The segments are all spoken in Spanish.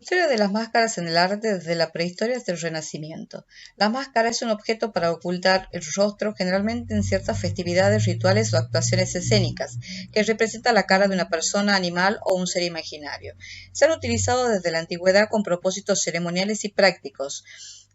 Historia de las máscaras en el arte desde la prehistoria hasta el Renacimiento. La máscara es un objeto para ocultar el rostro, generalmente en ciertas festividades, rituales o actuaciones escénicas, que representa la cara de una persona, animal o un ser imaginario. Se han utilizado desde la antigüedad con propósitos ceremoniales y prácticos.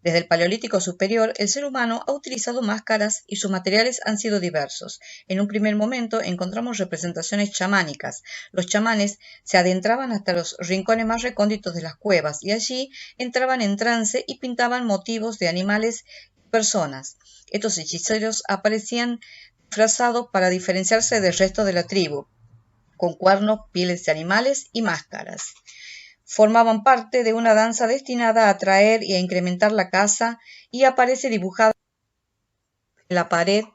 Desde el Paleolítico superior, el ser humano ha utilizado máscaras y sus materiales han sido diversos. En un primer momento encontramos representaciones chamánicas. Los chamanes se adentraban hasta los rincones más recónditos de las cuevas y allí entraban en trance y pintaban motivos de animales y personas. Estos hechiceros aparecían disfrazados para diferenciarse del resto de la tribu, con cuernos, pieles de animales y máscaras. Formaban parte de una danza destinada a atraer y a incrementar la caza y aparece dibujada en la pared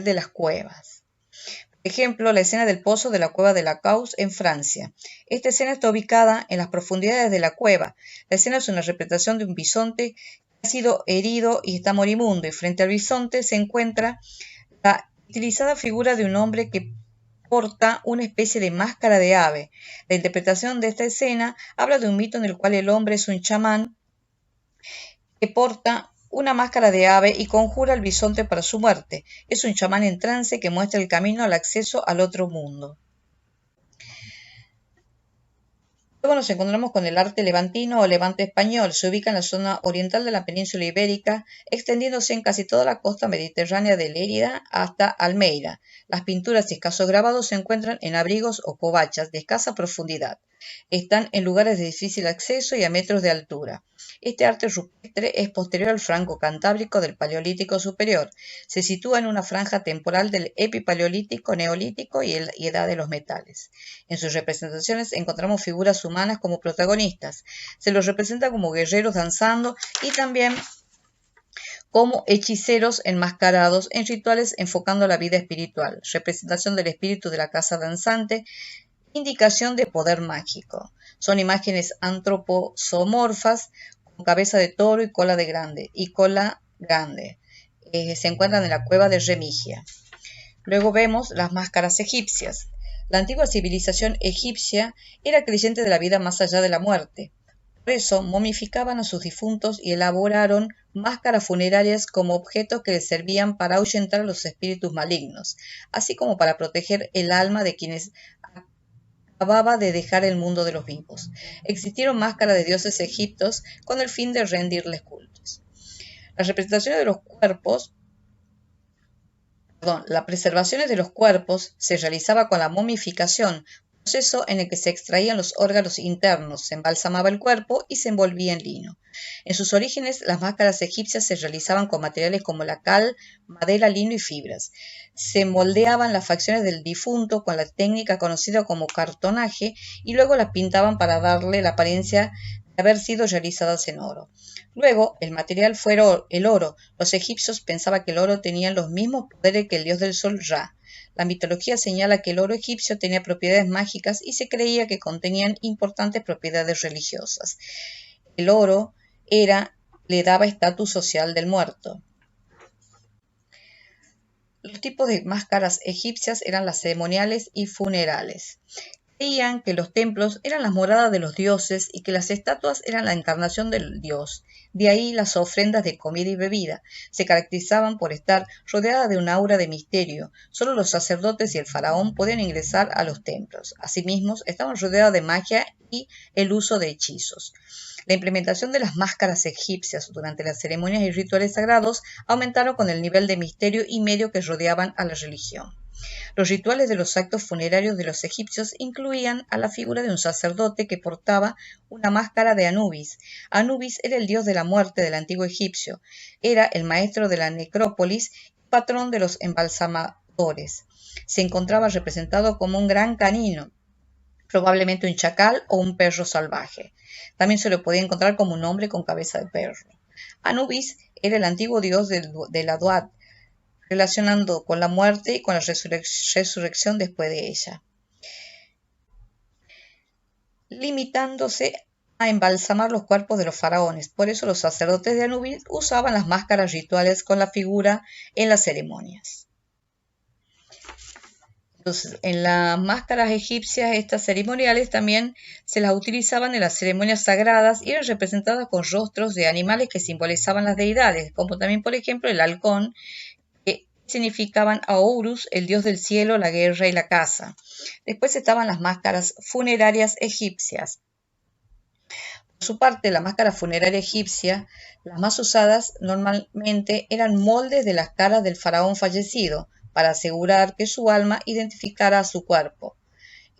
de las cuevas. Por ejemplo, la escena del pozo de la cueva de la Causse en Francia. Esta escena está ubicada en las profundidades de la cueva. La escena es una representación de un bisonte que ha sido herido y está moribundo, y frente al bisonte se encuentra la utilizada figura de un hombre que porta una especie de máscara de ave. La interpretación de esta escena habla de un mito en el cual el hombre es un chamán que porta una máscara de ave y conjura al bisonte para su muerte. Es un chamán en trance que muestra el camino al acceso al otro mundo. Luego nos encontramos con el arte levantino o levante español. Se ubica en la zona oriental de la península ibérica, extendiéndose en casi toda la costa mediterránea de Lérida hasta Almeida. Las pinturas y escasos grabados se encuentran en abrigos o covachas de escasa profundidad. Están en lugares de difícil acceso y a metros de altura. Este arte rupestre es posterior al Franco Cantábrico del Paleolítico superior. Se sitúa en una franja temporal del Epipaleolítico, Neolítico y Edad de los Metales. En sus representaciones encontramos figuras humanas como protagonistas. Se los representa como guerreros danzando y también como hechiceros enmascarados en rituales enfocando la vida espiritual, representación del espíritu de la casa danzante, indicación de poder mágico. Son imágenes antropomorfas con cabeza de toro y cola grande. Se encuentran en la cueva de Remigia. Luego vemos las máscaras egipcias. La antigua civilización egipcia era creyente de la vida más allá de la muerte. Por eso momificaban a sus difuntos y elaboraron máscaras funerarias como objetos que les servían para ahuyentar a los espíritus malignos, así como para proteger el alma de quienes acababa de dejar el mundo de los vivos. Existieron máscaras de dioses egipcios con el fin de rendirles cultos. Las representaciones de los cuerpos la preservación de los cuerpos se realizaba con la momificación, proceso en el que se extraían los órganos internos, se embalsamaba el cuerpo y se envolvía en lino. En sus orígenes, las máscaras egipcias se realizaban con materiales como la cal, madera, lino y fibras. Se moldeaban las facciones del difunto con la técnica conocida como cartonaje y luego las pintaban para darle la apariencia de haber sido realizadas en oro. Luego, el material fue el oro. Los egipcios pensaban que el oro tenía los mismos poderes que el dios del sol Ra. La mitología señala que el oro egipcio tenía propiedades mágicas y se creía que contenían importantes propiedades religiosas. El oro le daba estatus social del muerto. Los tipos de máscaras egipcias eran las ceremoniales y funerales. Creían que los templos eran las moradas de los dioses y que las estatuas eran la encarnación del dios. De ahí las ofrendas de comida y bebida. Se caracterizaban por estar rodeadas de un aura de misterio. Solo los sacerdotes y el faraón podían ingresar a los templos. Asimismo, estaban rodeadas de magia y el uso de hechizos. La implementación de las máscaras egipcias durante las ceremonias y rituales sagrados aumentaron con el nivel de misterio y medio que rodeaban a la religión. Los rituales de los actos funerarios de los egipcios incluían a la figura de un sacerdote que portaba una máscara de Anubis. Anubis era el dios de la muerte del antiguo egipcio. Era el maestro de la necrópolis y patrón de los embalsamadores. Se encontraba representado como un gran canino, probablemente un chacal o un perro salvaje. También se lo podía encontrar como un hombre con cabeza de perro. Anubis era el antiguo dios de la Duat, relacionando con la muerte y con la resurrección después de ella, limitándose a embalsamar los cuerpos de los faraones. Por eso los sacerdotes de Anubis usaban las máscaras rituales con la figura en las ceremonias. Entonces, en las máscaras egipcias, estas ceremoniales también se las utilizaban en las ceremonias sagradas y eran representadas con rostros de animales que simbolizaban las deidades, como también, por ejemplo, el halcón, que significaban a Horus, el dios del cielo, la guerra y la caza. Después estaban las máscaras funerarias egipcias. Por su parte, la máscara funeraria egipcia, las más usadas normalmente eran moldes de las caras del faraón fallecido, para asegurar que su alma identificara a su cuerpo.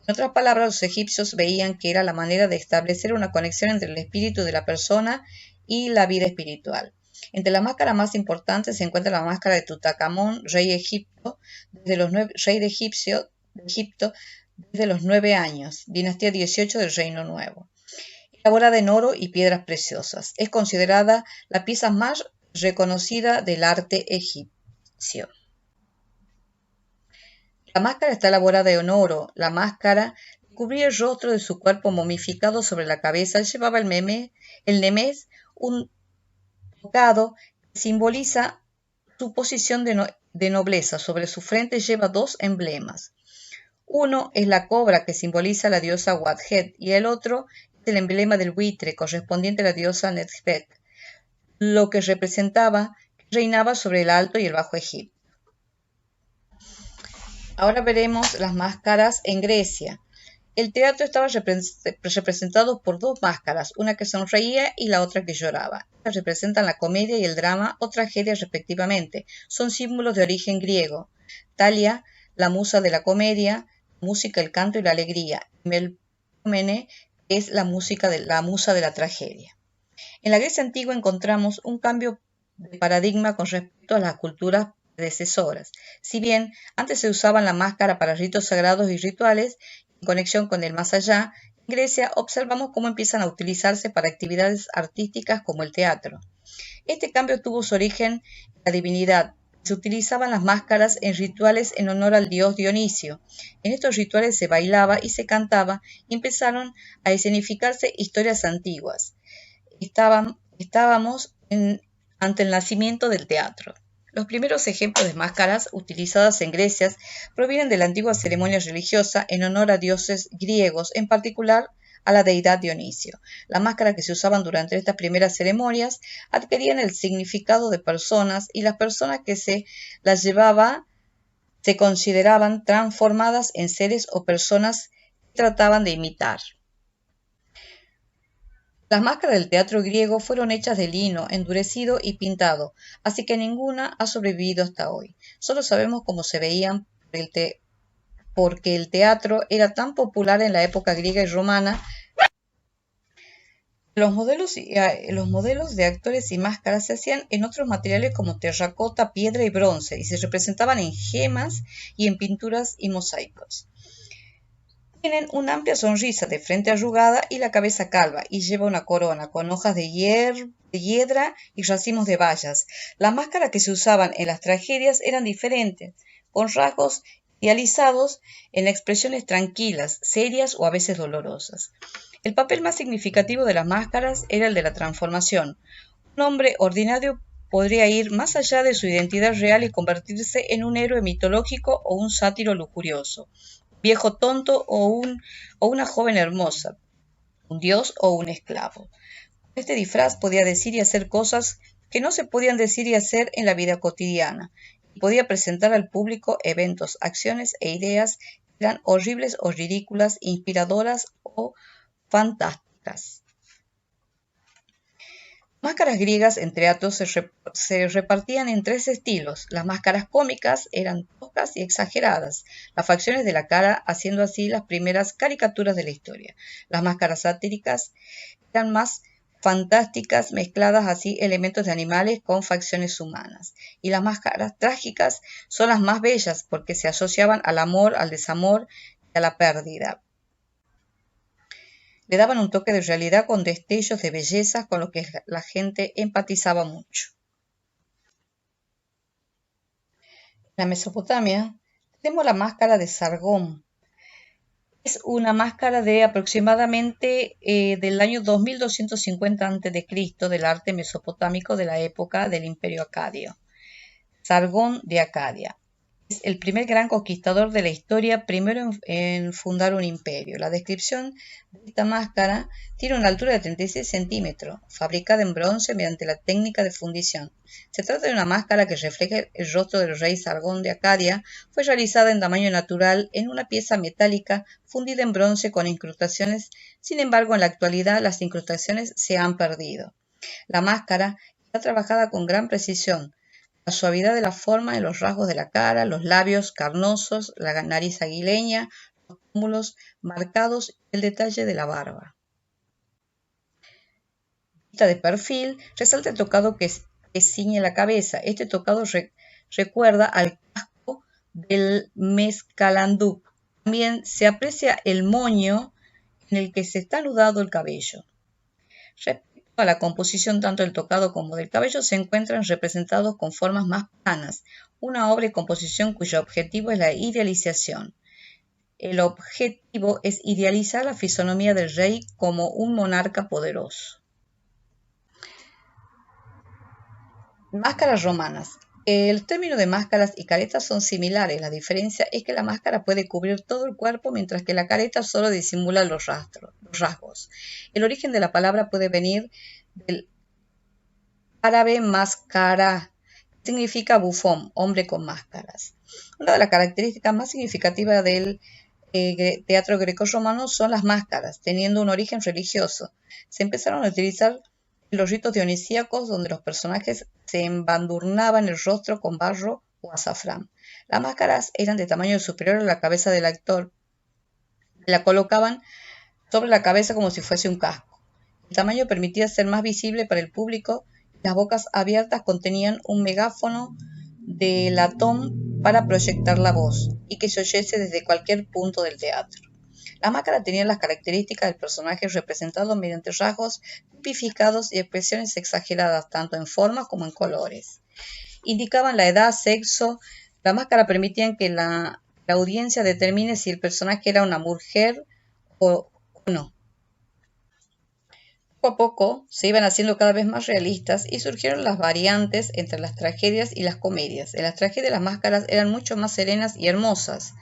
En otras palabras, los egipcios veían que era la manera de establecer una conexión entre el espíritu de la persona y la vida espiritual. Entre las máscaras más importantes se encuentra la máscara de Tutankamón, rey de Egipto desde los 9 años, dinastía 18 del Reino Nuevo. Elaborada en oro y piedras preciosas. Es considerada la pieza más reconocida del arte egipcio. La máscara está elaborada en oro. La máscara cubría el rostro de su cuerpo momificado sobre la cabeza. Él llevaba el nemés, un tocado que simboliza su posición de nobleza. Sobre su frente lleva dos emblemas. Uno es la cobra, que simboliza a la diosa Wadjet, y el otro es el emblema del buitre, correspondiente a la diosa Nekhbet, lo que representaba que reinaba sobre el Alto y el Bajo Egipto. Ahora veremos las máscaras en Grecia. El teatro estaba representado por dos máscaras, una que sonreía y la otra que lloraba. Estas representan la comedia y el drama o tragedia respectivamente. Son símbolos de origen griego. Talia, la musa de la comedia, la música, el canto y la alegría. Melpomene es la musa de la tragedia. En la Grecia antigua encontramos un cambio de paradigma con respecto a las culturas predecesoras. Si bien antes se usaban la máscara para ritos sagrados y rituales, en conexión con el más allá, en Grecia observamos cómo empiezan a utilizarse para actividades artísticas como el teatro. Este cambio tuvo su origen en la divinidad. Se utilizaban las máscaras en rituales en honor al dios Dionisio. En estos rituales se bailaba y se cantaba y empezaron a escenificarse historias antiguas. Estábamos ante el nacimiento del teatro. Los primeros ejemplos de máscaras utilizadas en Grecia provienen de la antigua ceremonia religiosa en honor a dioses griegos, en particular a la deidad Dionisio. Las máscaras que se usaban durante estas primeras ceremonias adquirían el significado de personas y las personas que se las llevaba se consideraban transformadas en seres o personas que trataban de imitar. Las máscaras del teatro griego fueron hechas de lino, endurecido y pintado, así que ninguna ha sobrevivido hasta hoy. Solo sabemos cómo se veían porque el teatro era tan popular en la época griega y romana. Los modelos de actores y máscaras se hacían en otros materiales como terracota, piedra y bronce, y se representaban en gemas y en pinturas y mosaicos. Tienen una amplia sonrisa, de frente arrugada y la cabeza calva, y lleva una corona con hojas de hiedra y racimos de bayas. Las máscaras que se usaban en las tragedias eran diferentes, con rasgos idealizados en expresiones tranquilas, serias o a veces dolorosas. El papel más significativo de las máscaras era el de la transformación. Un hombre ordinario podría ir más allá de su identidad real y convertirse en un héroe mitológico o un sátiro lujurioso, viejo tonto o una joven hermosa, un dios o un esclavo. Este disfraz podía decir y hacer cosas que no se podían decir y hacer en la vida cotidiana, y podía presentar al público eventos, acciones e ideas que eran horribles o ridículas, inspiradoras o fantásticas. Máscaras griegas en teatro se repartían en tres estilos. Las máscaras cómicas eran toscas y exageradas, las facciones de la cara haciendo así las primeras caricaturas de la historia. Las máscaras satíricas eran más fantásticas, mezcladas así elementos de animales con facciones humanas. Y las máscaras trágicas son las más bellas porque se asociaban al amor, al desamor y a la pérdida. Le daban un toque de realidad con destellos de belleza con lo que la gente empatizaba mucho. En la Mesopotamia tenemos la máscara de Sargón. Es una máscara de aproximadamente del año 2250 a.C. del arte mesopotámico de la época del Imperio Acadio. Sargón de Acadia. Es el primer gran conquistador de la historia, primero en fundar un imperio. La descripción de esta máscara tiene una altura de 36 centímetros, fabricada en bronce mediante la técnica de fundición. Se trata de una máscara que refleja el rostro del rey Sargón de Acadia. Fue realizada en tamaño natural en una pieza metálica fundida en bronce con incrustaciones. Sin embargo, en la actualidad las incrustaciones se han perdido. La máscara está trabajada con gran precisión. La suavidad de la forma en los rasgos de la cara, los labios carnosos, la nariz aguileña, los pómulos marcados y el detalle de la barba. Vista de perfil, resalta el tocado que ciñe la cabeza. Este tocado recuerda al casco del mezcalandú. También se aprecia el moño en el que se está anudado el cabello. A la composición tanto del tocado como del cabello se encuentran representados con formas más planas, una obra y composición cuyo objetivo es la idealización. El objetivo es idealizar la fisonomía del rey como un monarca poderoso. Máscaras romanas. El término de máscaras y caretas son similares. La diferencia es que la máscara puede cubrir todo el cuerpo, mientras que la careta solo disimula los rasgos. El origen de la palabra puede venir del árabe mascara, que significa bufón, hombre con máscaras. Una de las características más significativas del teatro grecorromano son las máscaras, teniendo un origen religioso. Se empezaron a utilizar los ritos dionisíacos, donde los personajes se embadurnaban el rostro con barro o azafrán. Las máscaras eran de tamaño superior a la cabeza del actor. La colocaban sobre la cabeza como si fuese un casco. El tamaño permitía ser más visible para el público. Las bocas abiertas contenían un megáfono de latón para proyectar la voz y que se oyese desde cualquier punto del teatro. La máscara tenía las características del personaje representado mediante rasgos tipificados y expresiones exageradas, tanto en forma como en colores. Indicaban la edad, sexo. La máscara permitía que la audiencia determine si el personaje era una mujer o no. Poco a poco se iban haciendo cada vez más realistas y surgieron las variantes entre las tragedias y las comedias. En las tragedias las máscaras eran mucho más serenas y hermosas.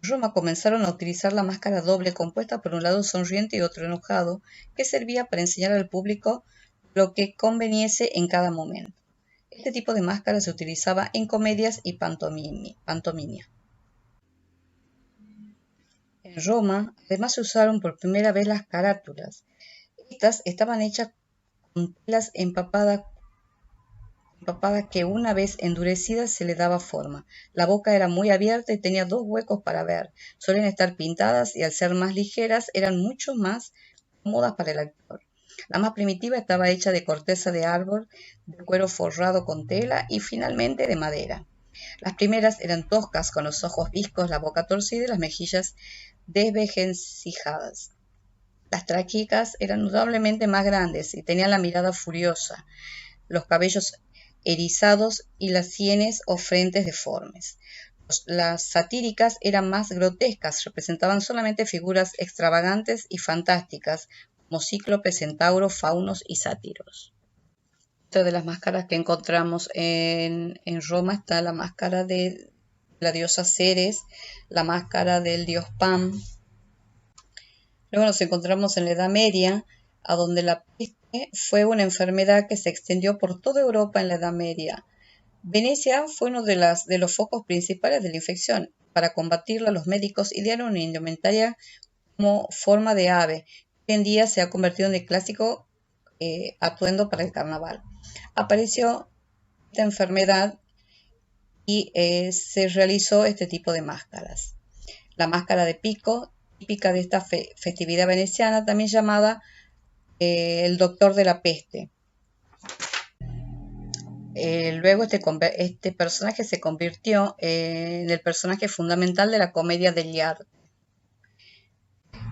En Roma comenzaron a utilizar la máscara doble, compuesta por un lado sonriente y otro enojado, que servía para enseñar al público lo que conveniese en cada momento. Este tipo de máscara se utilizaba en comedias y pantomimia. En Roma, además, se usaron por primera vez las carátulas. Estas estaban hechas con telas empapadas que una vez endurecidas se le daba forma. La boca era muy abierta y tenía 2 huecos para ver. Suelen estar pintadas y al ser más ligeras eran mucho más cómodas para el actor. La más primitiva estaba hecha de corteza de árbol, de cuero forrado con tela y finalmente de madera. Las primeras eran toscas, con los ojos viscos, la boca torcida y las mejillas desvencijadas. Las trágicas eran notablemente más grandes y tenían la mirada furiosa, los cabellos erizados y las sienes o frentes deformes. Las satíricas eran más grotescas, representaban solamente figuras extravagantes y fantásticas, como cíclopes, centauros, faunos y sátiros. Otra de las máscaras que encontramos en Roma está la máscara de la diosa Ceres, la máscara del dios Pan. Luego nos encontramos en la Edad Media, a donde la peste fue una enfermedad que se extendió por toda Europa en la Edad Media. Venecia fue uno de los focos principales de la infección. Para combatirla, los médicos idearon una indumentaria como forma de ave, que hoy en día se ha convertido en el clásico atuendo para el carnaval. Apareció esta enfermedad y se realizó este tipo de máscaras. La máscara de pico, típica de esta festividad veneciana, también llamada el doctor de la peste. Luego este personaje se convirtió en el personaje fundamental de la comedia degli arte.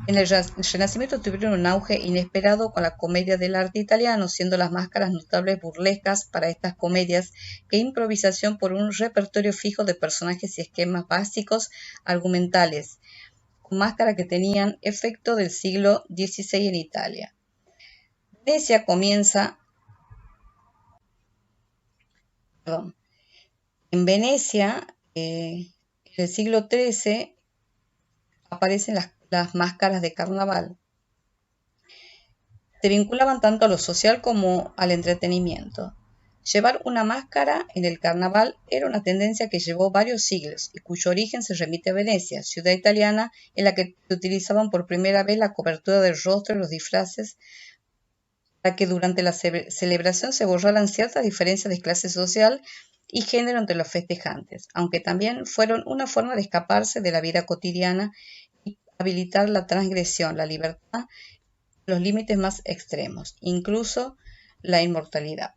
En el Renacimiento tuvieron un auge inesperado con la comedia del arte italiano, siendo las máscaras notables burlescas para estas comedias que improvisación por un repertorio fijo de personajes y esquemas básicos argumentales, con máscaras que tenían efecto del siglo XVI en Italia. Venecia comienza Perdón. En Venecia, en el siglo XIII, aparecen las máscaras de carnaval. Se vinculaban tanto a lo social como al entretenimiento. Llevar una máscara en el carnaval era una tendencia que llevó varios siglos y cuyo origen se remite a Venecia, ciudad italiana en la que se utilizaban por primera vez la cobertura del rostro y los disfraces para que durante la celebración se borraran ciertas diferencias de clase social y género entre los festejantes, aunque también fueron una forma de escaparse de la vida cotidiana y habilitar la transgresión, la libertad, los límites más extremos, incluso la inmortalidad.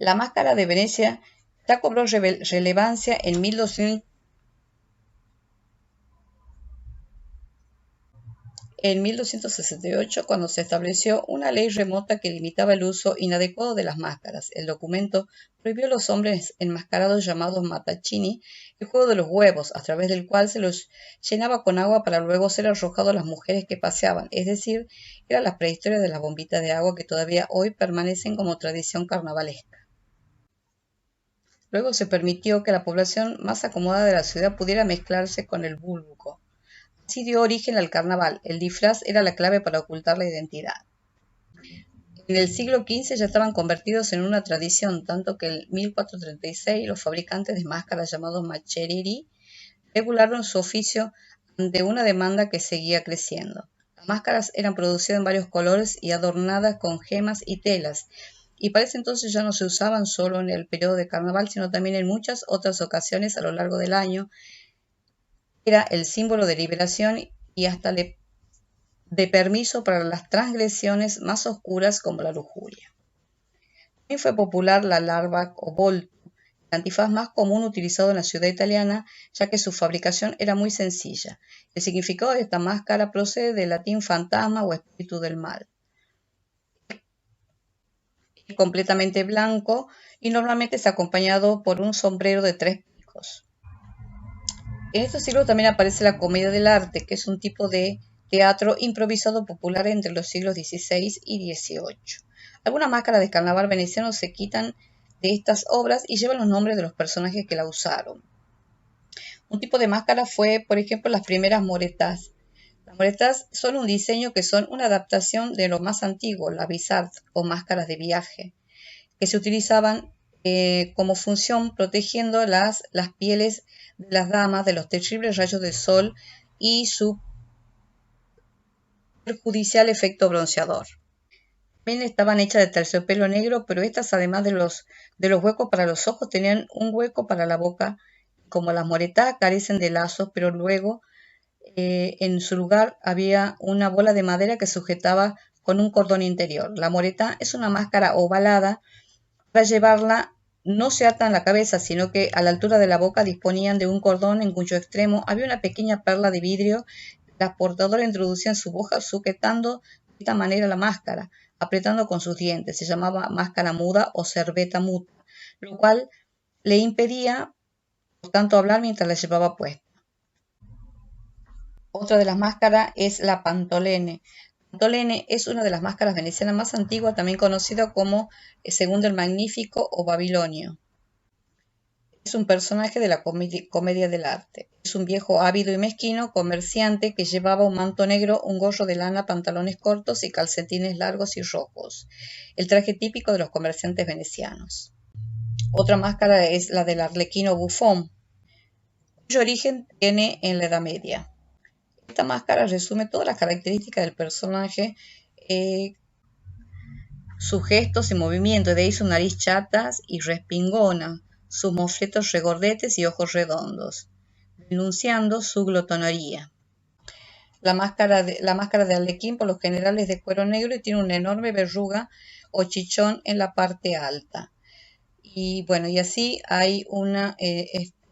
La máscara de Venecia ya cobró relevancia en 1268, cuando se estableció una ley remota que limitaba el uso inadecuado de las máscaras. El documento prohibió a los hombres enmascarados llamados matachini el juego de los huevos, a través del cual se los llenaba con agua para luego ser arrojado a las mujeres que paseaban. Es decir, era la prehistoria de las bombitas de agua que todavía hoy permanecen como tradición carnavalesca. Luego se permitió que la población más acomodada de la ciudad pudiera mezclarse con el vulgo. Así dio origen al carnaval. El disfraz era la clave para ocultar la identidad. En el siglo XV ya estaban convertidos en una tradición, tanto que en 1436 los fabricantes de máscaras llamados macheriri regularon su oficio ante una demanda que seguía creciendo. Las máscaras eran producidas en varios colores y adornadas con gemas y telas, y para ese entonces ya no se usaban solo en el periodo de carnaval, sino también en muchas otras ocasiones a lo largo del año. Era el símbolo de liberación y hasta de permiso para las transgresiones más oscuras como la lujuria. También fue popular la larva o volto, el antifaz más común utilizado en la ciudad italiana, ya que su fabricación era muy sencilla. El significado de esta máscara procede del latín fantasma o espíritu del mal. Es completamente blanco y normalmente es acompañado por un sombrero de 3 picos. En estos siglos también aparece la comedia del arte, que es un tipo de teatro improvisado popular entre los siglos XVI y XVIII. Algunas máscaras de carnaval veneciano se quitan de estas obras y llevan los nombres de los personajes que la usaron. Un tipo de máscara fue, por ejemplo, las primeras moretas. Las moretas son un diseño que son una adaptación de lo más antiguo, la visards o máscaras de viaje, que se utilizaban como función protegiendo las pieles de las damas de los terribles rayos del sol y su perjudicial efecto bronceador. También estaban hechas de terciopelo negro, pero estas, además de los huecos para los ojos, tenían un hueco para la boca. Como las moretas carecen de lazos, pero luego en su lugar había una bola de madera que sujetaba con un cordón interior. La moreta es una máscara ovalada. Para llevarla no se ata en la cabeza, sino que a la altura de la boca disponían de un cordón en cuyo extremo había una pequeña perla de vidrio. La portadora introducía en su boca sujetando de esta manera la máscara, apretando con sus dientes. Se llamaba máscara muda o cerbeta muta, lo cual le impedía, por tanto, hablar mientras la llevaba puesta. Otra de las máscaras es la pantolene. Pantolene es una de las máscaras venecianas más antiguas, también conocida como Segundo el Magnífico o Babilonio. Es un personaje de la comedia del arte. Es un viejo ávido y mezquino comerciante que llevaba un manto negro, un gorro de lana, pantalones cortos y calcetines largos y rojos, el traje típico de los comerciantes venecianos. Otra máscara es la del arlequino bufón, cuyo origen tiene en la Edad Media. Esta máscara resume todas las características del personaje, sus gestos y movimientos, de ahí su nariz chata y respingona, sus mofletos regordetes y ojos redondos, denunciando su glotonería. La máscara de arlequín por lo general es de cuero negro y tiene una enorme verruga o chichón en la parte alta. Y bueno, y así hay una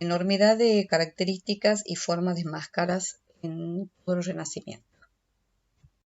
enormidad de características y formas de máscaras en todo el Renacimiento.